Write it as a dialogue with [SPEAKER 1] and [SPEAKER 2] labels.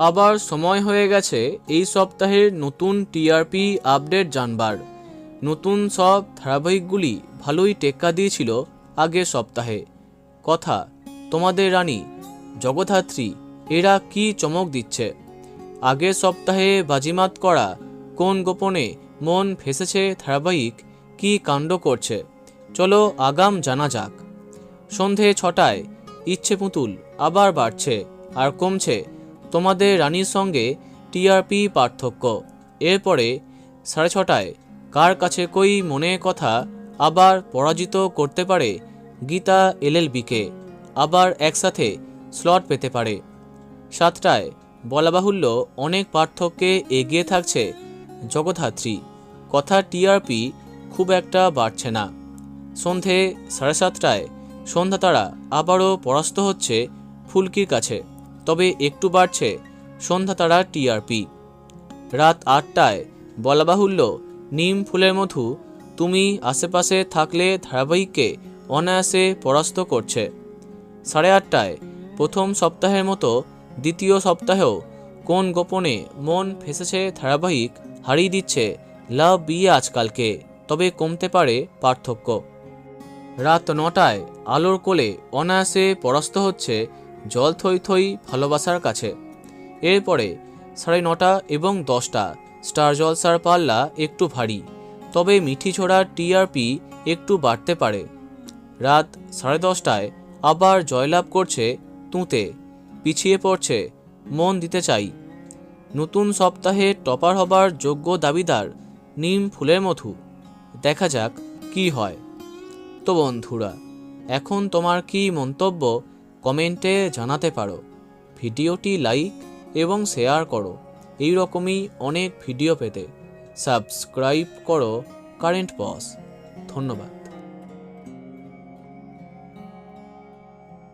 [SPEAKER 1] আবার সময় হয়ে গেছে এই সপ্তাহের নতুন টিআরপি আপডেট জানবার। নতুন সব ধারাবাহিকগুলি ভালোই টেক্কা দিয়েছিল আগের সপ্তাহে। কথা, তোমাদের রানী, জগদ্ধাত্রী এরা কি চমক দিচ্ছে। আগের সপ্তাহে বাজিমাত করা কোন গোপনে মন ফেসেছে ধারাবাহিক কি কাণ্ড করছে, চলো আগাম জানা যাক। সন্ধে 6টায় ইচ্ছে পুতুল আবার বাড়ছে আর কমছে তোমাদের রানীর সঙ্গে টিআরপি পার্থক্য। এরপরে 6:30টায় কার কাছে কই মনে কথা আবার পরাজিত করতে পারে গীতা এলএলবিকে, আবার একসাথে স্লট পেতে পারে। 7টায় বলা বাহুল্য অনেক পার্থক্যে এগিয়ে থাকছে জগদ্ধাত্রী, কথা টিআরপি খুব একটা বাড়ছে না। সন্ধে 7:30টায় সন্ধ্যা তারা আবারও পরাস্ত হচ্ছে ফুলকির কাছে, তবে একটু বাড়ছে সন্ধ্যা তারা টিআরপি। রাত 8টায় বলা বাহুল্য নিম ফুলের মধু তুমি আশেপাশে থাকলে ধারাবাহিককে অনায়াসে পরাস্ত করছে। 8:30টায় প্রথম সপ্তাহের মতো দ্বিতীয় সপ্তাহেও কোন গোপনে মন ফেসেছে ধারাবাহিক হারিয়ে দিচ্ছে লাভ বিয়ে আজকালকে, তবে কমতে পারে পার্থক্য। রাত 9টায় আলোর কোলে অনায়াসে পরাস্ত হচ্ছে জল থই থই ভালোবাসার কাছে। এরপরে 9:30 এবং 10টা স্টার জলসার পাল্লা একটু ভারী, তবে মিঠি ছোড়ার টিআরপি একটু বাড়তে পারে। রাত 10:30টায় আবার জয়লাভ করছে তুঁতে, পিছিয়ে পড়ছে মন দিতে চাই। নতুন সপ্তাহে টপার হবার যোগ্য দাবিদার নিম ফুলের মধু, দেখা যাক কি হয়। তো বন্ধুরা, এখন তোমার কি মন্তব্য কমেন্টে জানাতে পারো। ভিডিওটি লাইক এবং শেয়ার করো। এই রকমই অনেক ভিডিও পেতে সাবস্ক্রাইব করো কারেন্ট বস। ধন্যবাদ।